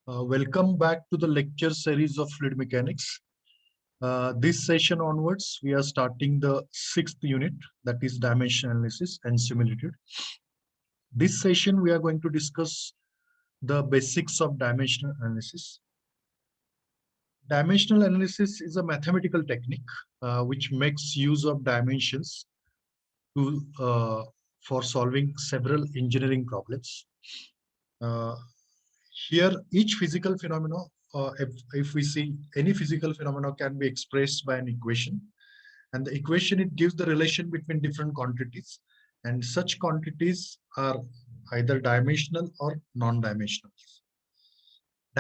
Welcome back to the lecture series of fluid mechanics. This session onwards, we are starting the sixth unit, that is dimension analysis and similitude. This session, we are going to discuss the basics of dimensional analysis. Dimensional analysis is a mathematical technique which makes use of dimensions to, for solving several engineering problems. Uh, Here, each physical phenomena, if we see any physical phenomena can be expressed by an equation. And the equation, it gives the relation between different quantities. And such quantities are either dimensional or non-dimensional.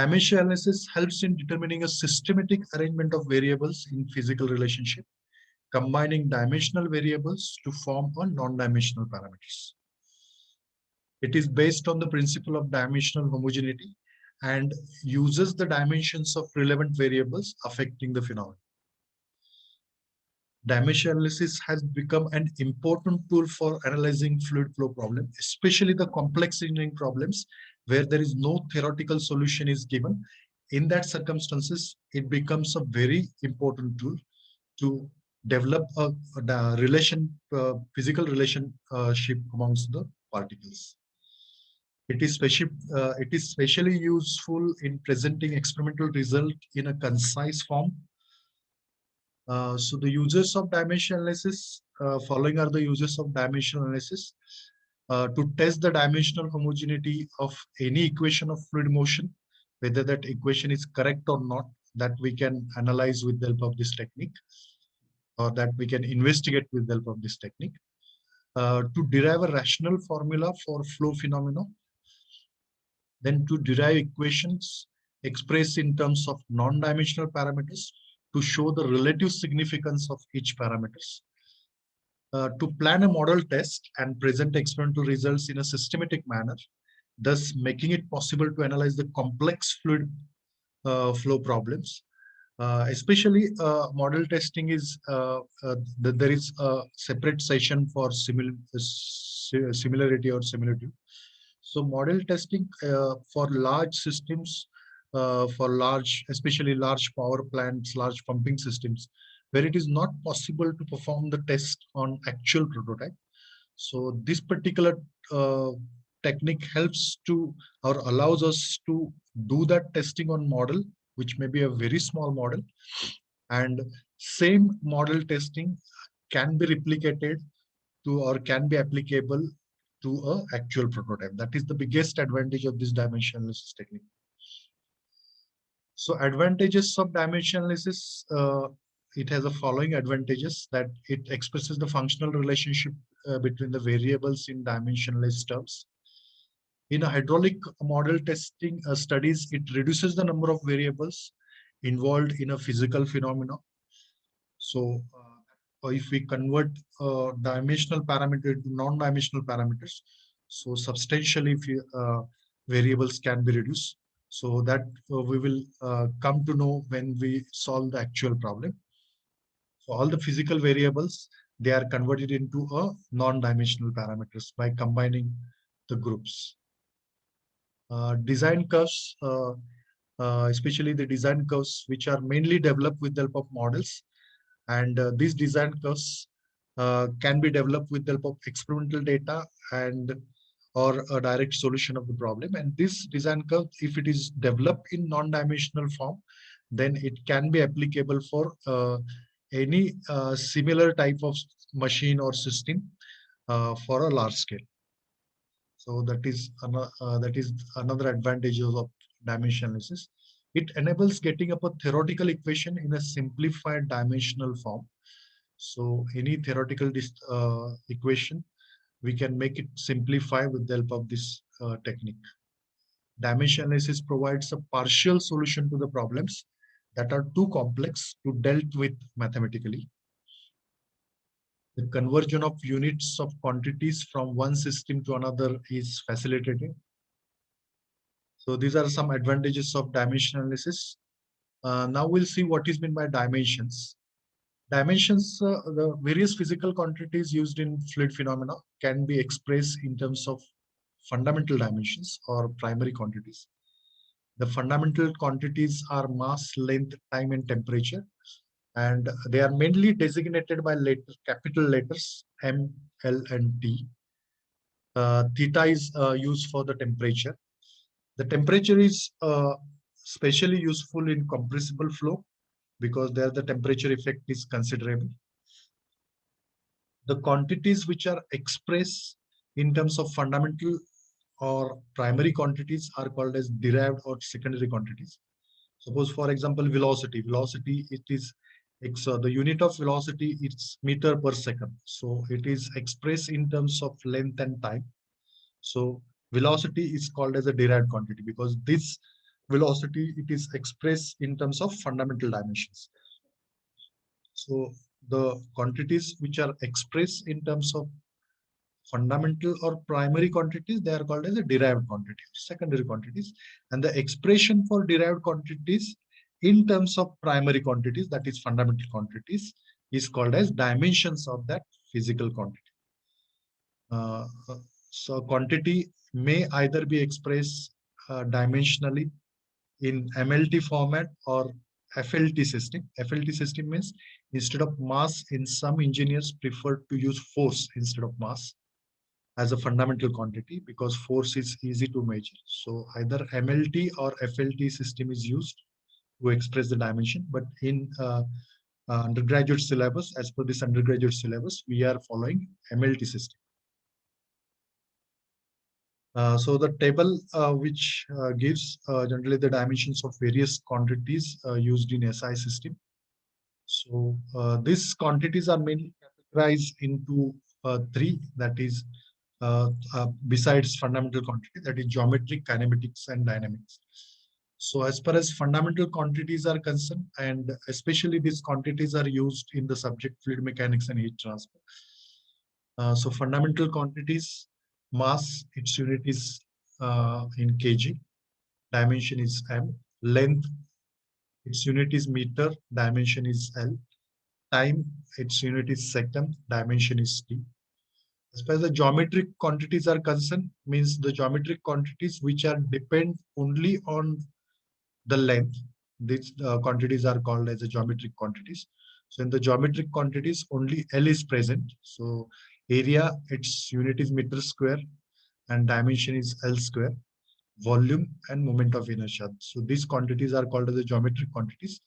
Dimensional analysis helps in determining a systematic arrangement of variables in physical relationship, combining dimensional variables to form a non-dimensional parameters. It is based on the principle of dimensional homogeneity and uses the dimensions of relevant variables affecting the phenomenon. Dimensional analysis has become an important tool for analyzing fluid flow problems, especially the complex engineering problems where there is no theoretical solution is given. In that circumstances, it becomes a very important tool to develop a physical relationship amongst the particles. It is specially useful in presenting experimental result in a concise form. So the uses of dimensional analysis, following are the uses of dimensional analysis to test the dimensional homogeneity of any equation of fluid motion, whether that equation is correct or not, that we can analyze with the help of this technique, or that we can investigate with the help of this technique. To derive a rational formula for flow phenomena, then to derive equations expressed in terms of non-dimensional parameters to show the relative significance of each parameters. To plan a model test and present experimental results in a systematic manner, thus making it possible to analyze the complex fluid flow problems. Especially model testing is, there is a separate session for similarity or similitude. So model testing for large systems, especially large power plants, large pumping systems, where it is not possible to perform the test on actual prototype. So this particular technique helps to, or allows us to do that testing on model, which may be a very small model. And same model testing can be replicated to, or can be applicable to a actual prototype. That is the biggest advantage of this dimensional analysis technique. So advantages of dimensional analysis, it has the following advantages: that it expresses the functional relationship between the variables in dimensionless terms. In a hydraulic model testing studies, it reduces the number of variables involved in a physical phenomena. So if we convert dimensional parameter to non-dimensional parameters, so substantially variables can be reduced. So that we will come to know when we solve the actual problem. So all the physical variables, they are converted into a non-dimensional parameters by combining the groups. Design curves, especially the design curves, which are mainly developed with the help of models. And these design curves can be developed with the help of experimental data and or a direct solution of the problem. And this design curve, if it is developed in non-dimensional form, then it can be applicable for any similar type of machine or system for a large scale. So that is another advantage of dimensional analysis. It enables getting up a theoretical equation in a simplified dimensional form. So any theoretical equation, we can make it simplify with the help of this technique. Dimensional analysis provides a partial solution to the problems that are too complex to dealt with mathematically. The conversion of units of quantities from one system to another is facilitated. So these are some advantages of dimensional analysis. Now we'll see what is meant by dimensions. Dimensions, the various physical quantities used in fluid phenomena can be expressed in terms of fundamental dimensions or primary quantities. The fundamental quantities are mass, length, time, and temperature, and they are mainly designated by capital letters M, L, and T. Theta is used for the temperature. The temperature is especially useful in compressible flow because there the temperature effect is considerable. The quantities which are expressed in terms of fundamental or primary quantities are called as derived or secondary quantities. Suppose, for example, velocity. Velocity, it is the unit of velocity, it's meter per second. So it is expressed in terms of length and time. So velocity is called as a derived quantity because this velocity, it is expressed in terms of fundamental dimensions. So the quantities which are expressed in terms of fundamental or primary quantities, they are called as a derived quantity, secondary quantities. And the expression for derived quantities in terms of primary quantities, that is fundamental quantities, is called as dimensions of that physical quantity. Uh, so quantity may either be expressed dimensionally in MLT format or FLT system. FLT system means instead of mass, in some engineers prefer to use force instead of mass as a fundamental quantity because force is easy to measure. So either MLT or FLT system is used to express the dimension. But in undergraduate syllabus, as per this undergraduate syllabus, we are following MLT system. So the table which gives generally the dimensions of various quantities used in SI system. So these quantities are mainly categorized into three, that is besides fundamental quantity, that is geometric, kinematics, and dynamics. So as far as fundamental quantities are concerned, and especially these quantities are used in the subject fluid mechanics and heat transfer. So fundamental quantities, mass, its unit is in kg, dimension is m, length, its unit is meter, dimension is L, time, its unit is second, dimension is T. As far as the geometric quantities are concerned, means the geometric quantities which are depend only on the length. These quantities are called as the geometric quantities. So in the geometric quantities, only L is present. So area, its unit is meter square and dimension is L square, volume and moment of inertia. So these quantities are called as the geometric quantities,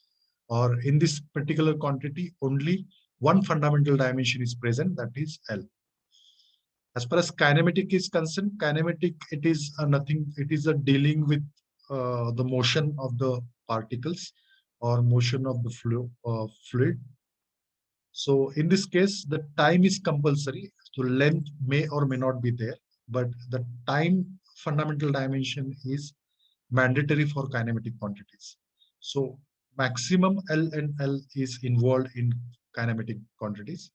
or in this particular quantity, only one fundamental dimension is present, that is L. As far as kinematic is concerned, kinematic, it is nothing, it is a dealing with the motion of the particles or motion of the fluid. So in this case, the time is compulsory. So length may or may not be there, but the time fundamental dimension is mandatory for kinematic quantities. So maximum L and L is involved in kinematic quantities.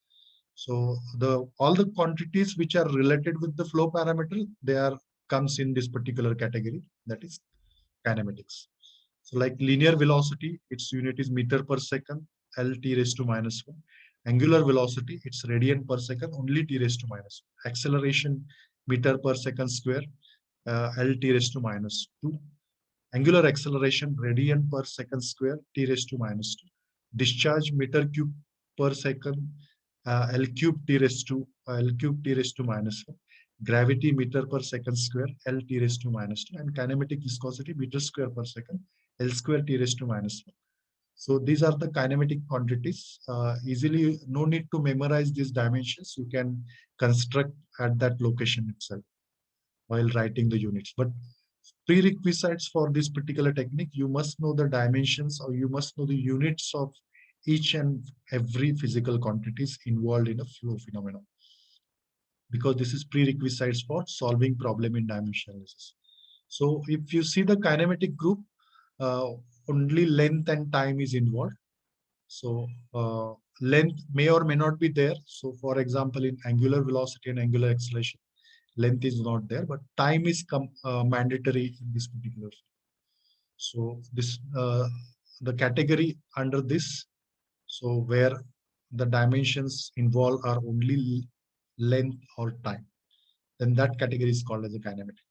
So the all the quantities which are related with the flow parameter, they are comes in this particular category, that is kinematics. So like linear velocity, its unit is meter per second, L t raised to minus 1. Angular velocity, it's radian per second, only t raised to minus 1. Acceleration, meter per second square, L t raised to minus 2. Angular acceleration, radian per second square, t raised to minus 2. Discharge, meter cube per second, L cube t raised to minus 1. Gravity, meter per second square, L t raised to minus 2. And kinematic viscosity, meter square per second, L square t raised to minus 1. So these are the kinematic quantities. Easily, no need to memorize these dimensions. You can construct at that location itself while writing the units. But prerequisites for this particular technique, you must know the dimensions or you must know the units of each and every physical quantities involved in a flow phenomenon, because this is prerequisites for solving problem in dimension analysis. So if you see the kinematic group, uh, only length and time is involved. So length may or may not be there. So for example, in angular velocity and angular acceleration, length is not there, but time is mandatory in this particular. So this the category under this, so where the dimensions involved are only length or time, then that category is called as a kinematic.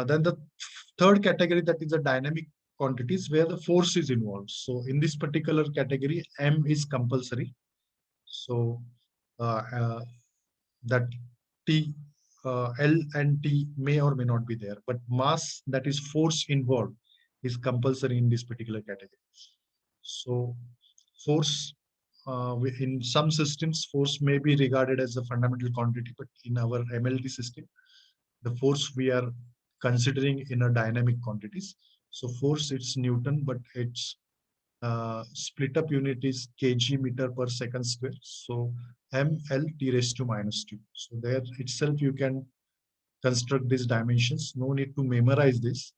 Then the Third category, that is a dynamic quantities where the force is involved. So in this particular category, M is compulsory. So that T, L and T may or may not be there, but mass, that is force involved, is compulsory in this particular category. So force, in some systems, force may be regarded as a fundamental quantity, but in our MLT system, the force we are considering in a dynamic quantities. So force, it's Newton, but its split up unit is kg meter per second square. So ml t raised to minus 2. So there itself you can construct these dimensions. No need to memorize this.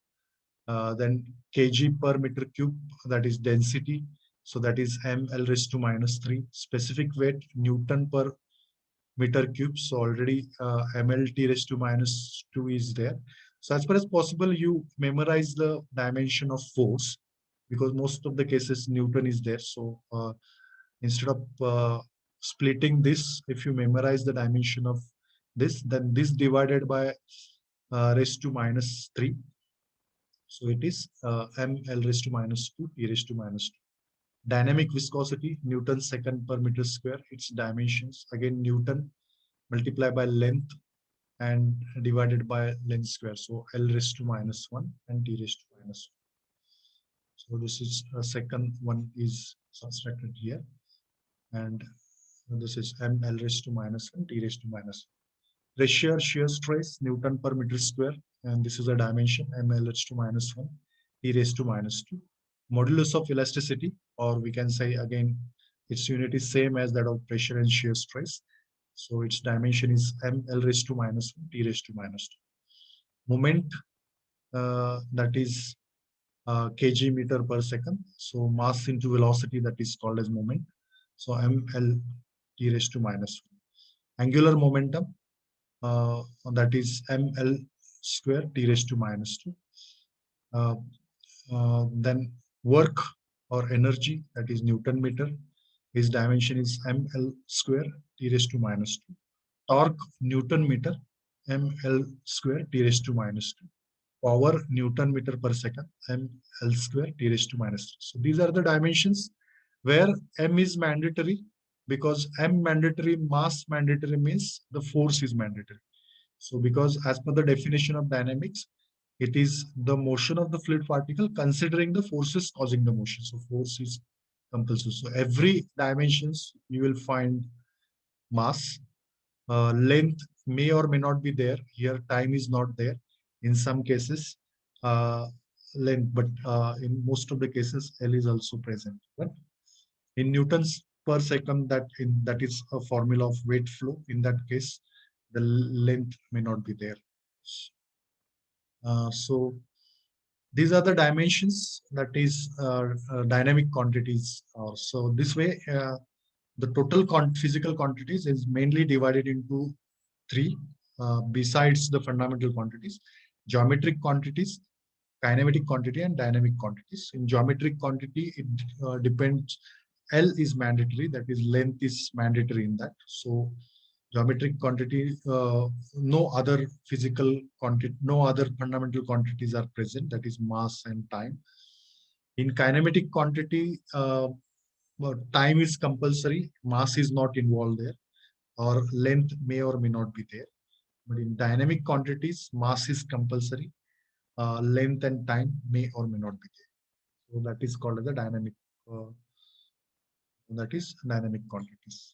Then kg per meter cube, that is density. So that is ml raised to minus 3. Specific weight, Newton per meter cube. So already ml t raised to minus 2 is there. So as far as possible, you memorize the dimension of force, because most of the cases Newton is there. So instead of splitting this, if you memorize the dimension of this, then this divided by raised to minus 3. So it is ml raised to minus 2 t raised to minus 2. Dynamic viscosity, Newton second per meter square. Its dimensions, again Newton multiplied by length and divided by length square. So L raised to minus 1 and T raised to minus 1. So this is a second one is subtracted here. And this is M L raised to minus 1, T raised to minus 1. Pressure shear stress, Newton per meter square. And this is a dimension, M L raised to minus 1, T raised to minus 2. Modulus of elasticity, or we can say again, its unit is same as that of pressure and shear stress. So its dimension is ml raised to minus 1, t raised to minus 2. Moment, that is kg meter per second. So mass into velocity, that is called as moment. So ml t raised to minus 1. Angular momentum, that is ml square t raised to minus 2. Then work or energy, that is Newton meter. His dimension is ml square t raised to minus 2. Torque, Newton meter, ml square t raised to minus 2. Power, Newton meter per second, ml square t raised to minus 3. So these are the dimensions where m is mandatory, because m mandatory, mass mandatory means the force is mandatory. So because as per the definition of dynamics, it is the motion of the fluid particle considering the forces causing the motion. So force is compulsory. So every dimensions you will find mass, length may or may not be there. Here time is not there. In some cases, length, but in most of the cases, L is also present. But in newtons per second, that is a formula of weight flow. In that case, the length may not be there. So these are the dimensions, that is dynamic quantities. So this way, the total physical quantities is mainly divided into three, besides the fundamental quantities: geometric quantities, kinematic quantity, and dynamic quantities. In geometric quantity, it depends. L is mandatory, that is length is mandatory in that. So geometric quantity, no other physical quantity, no other fundamental quantities are present, that is mass and time. In kinematic quantity, time is compulsory, mass is not involved there, or length may or may not be there. But in dynamic quantities, mass is compulsory, length and time may or may not be there. So that is called as the uh, dynamic quantities.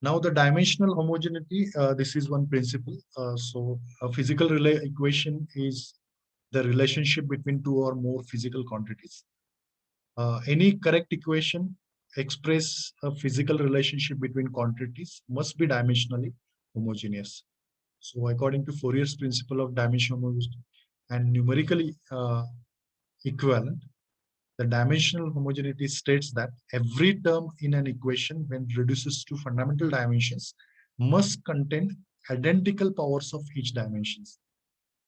Now the dimensional homogeneity, this is one principle. So a physical equation is the relationship between two or more physical quantities. Any correct equation express a physical relationship between quantities must be dimensionally homogeneous. So according to Fourier's principle of dimensional homogeneity and numerically equivalent, the dimensional homogeneity states that every term in an equation, when reduces to fundamental dimensions, must contain identical powers of each dimensions.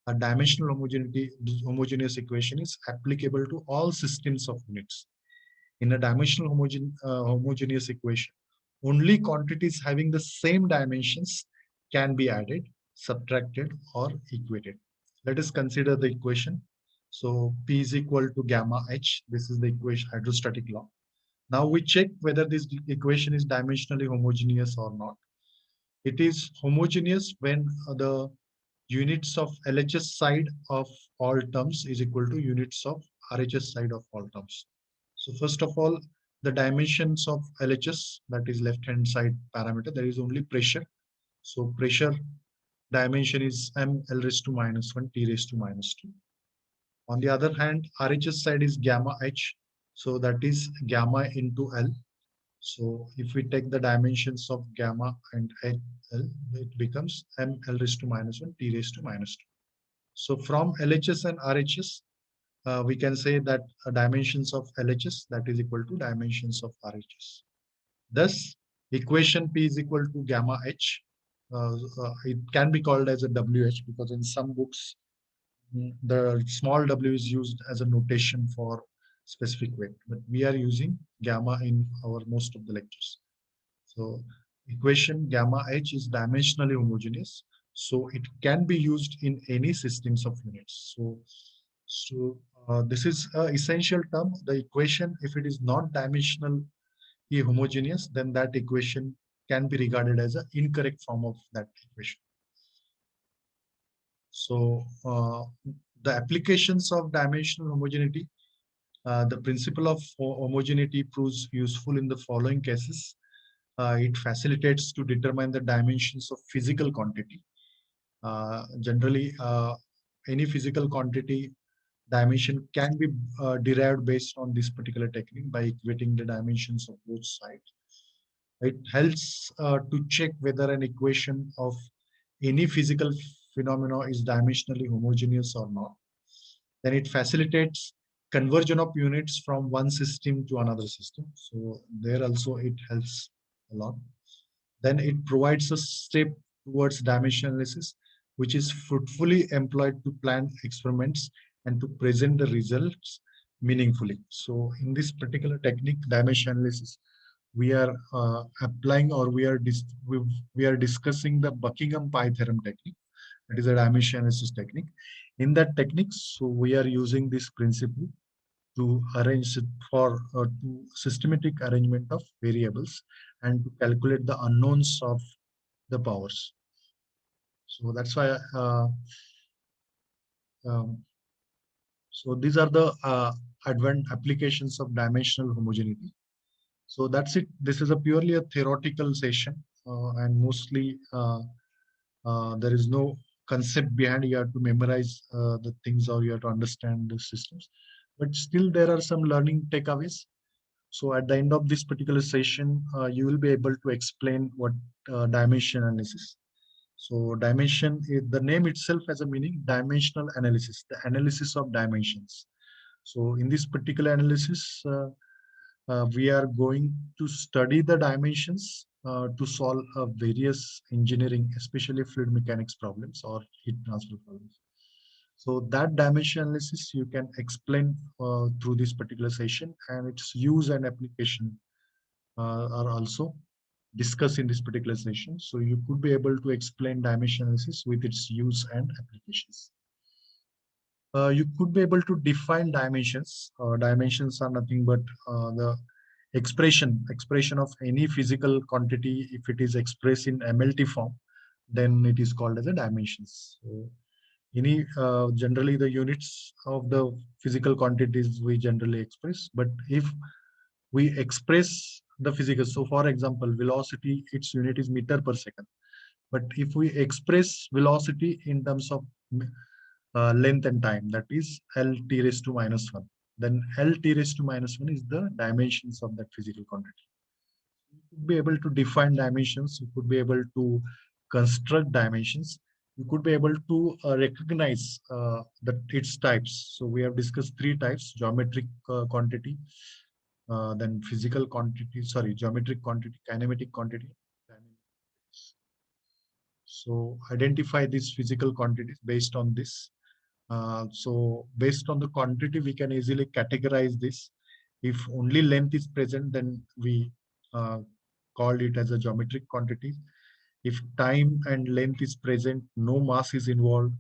A dimensional homogeneous equation is applicable to all systems of units. In a dimensional homogeneous equation, only quantities having the same dimensions can be added, subtracted, or equated. Let us consider the equation. So P is equal to gamma H. This is the equation, hydrostatic law. Now we check whether this equation is dimensionally homogeneous or not. It is homogeneous when the units of LHS side of all terms is equal to units of RHS side of all terms. So first of all, the dimensions of LHS, that is left hand side parameter, there is only pressure. So pressure dimension is m L raised to minus 1 T raised to minus 2. On the other hand, RHS side is gamma H. So that is gamma into L. So if we take the dimensions of gamma and L, it becomes m L raised to minus 1 T raised to minus 2. So from LHS and RHS, we can say that dimensions of LHS that is equal to dimensions of RHS. Thus, equation P is equal to gamma H. It can be called as a WH because in some books the small w is used as a notation for specific weight, but we are using gamma in our most of the lectures. So equation gamma H is dimensionally homogeneous, so it can be used in any systems of units. So this is an essential term. The equation, if it is not dimensionally homogeneous, then that equation can be regarded as an incorrect form of that equation. So the applications of dimensional homogeneity, the principle of homogeneity proves useful in the following cases. It facilitates to determine the dimensions of physical quantity. Generally, any physical quantity dimension can be derived based on this particular technique by equating the dimensions of both sides. It helps to check whether an equation of any physical phenomena is dimensionally homogeneous or not. Then it facilitates conversion of units from one system to another system. So there also it helps a lot. Then it provides a step towards dimension analysis, which is fruitfully employed to plan experiments and to present the results meaningfully. So in this particular technique, dimension analysis, we are applying or we are discussing the Buckingham Pi theorem technique. That is a dimension analysis technique. In that technique, so we are using this principle to arrange it for to systematic arrangement of variables and to calculate the unknowns of the powers. So that's why. Um, so these are the advanced applications of dimensional homogeneity. So that's it. This is a purely a theoretical session, and mostly there is no concept behind. You have to memorize the things or you have to understand the systems. But still, there are some learning takeaways. So at the end of this particular session, you will be able to explain what dimension analysis. So dimension, the name itself has a meaning, dimensional analysis, the analysis of dimensions. So in this particular analysis, we are going to study the dimensions to solve various engineering, especially fluid mechanics problems or heat transfer problems. So that dimension analysis you can explain through this particular session, and its use and application are also discussed in this particular session. So you could be able to explain dimension analysis with its use and applications. You could be able to define dimensions. Dimensions are nothing but the expression of any physical quantity. If it is expressed in MLT form, then it is called as a dimensions. So any generally the units of the physical quantities we generally express, but if we express the physical, so for example velocity, its unit is meter per second, but if we express velocity in terms of length and time, that is L t raised to minus 1, then L t raised to minus 1 is the dimensions of that physical quantity. You could be able to define dimensions, you could be able to construct dimensions, you could be able to recognize its types. So we have discussed three types: geometric quantity, then physical quantity, sorry, geometric quantity, kinematic quantity. So identify these physical quantities based on this. So based on the quantity, we can easily categorize this. If only length is present, then we call it as a geometric quantity. If time and length is present, no mass is involved,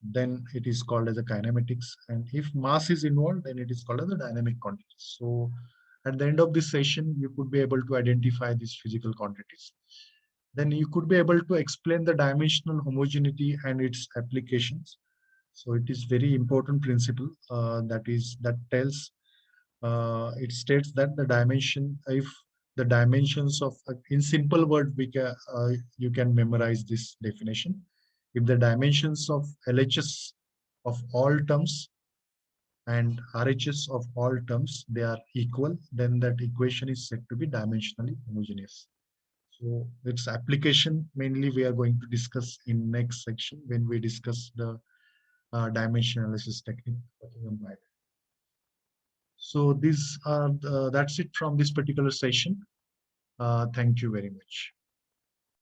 then it is called as a kinematics. And if mass is involved, then it is called as a dynamic quantities. So at the end of this session, you could be able to identify these physical quantities. Then you could be able to explain the dimensional homogeneity and its applications. So it is very important principle that tells it states that the dimension, if the dimensions of, in simple word, you can memorize this definition. If the dimensions of LHS of all terms and RHS of all terms, they are equal, then that equation is said to be dimensionally homogeneous. So its application mainly we are going to discuss in next section when we discuss the dimension analysis technique. So that's it from this particular session. Thank you very much.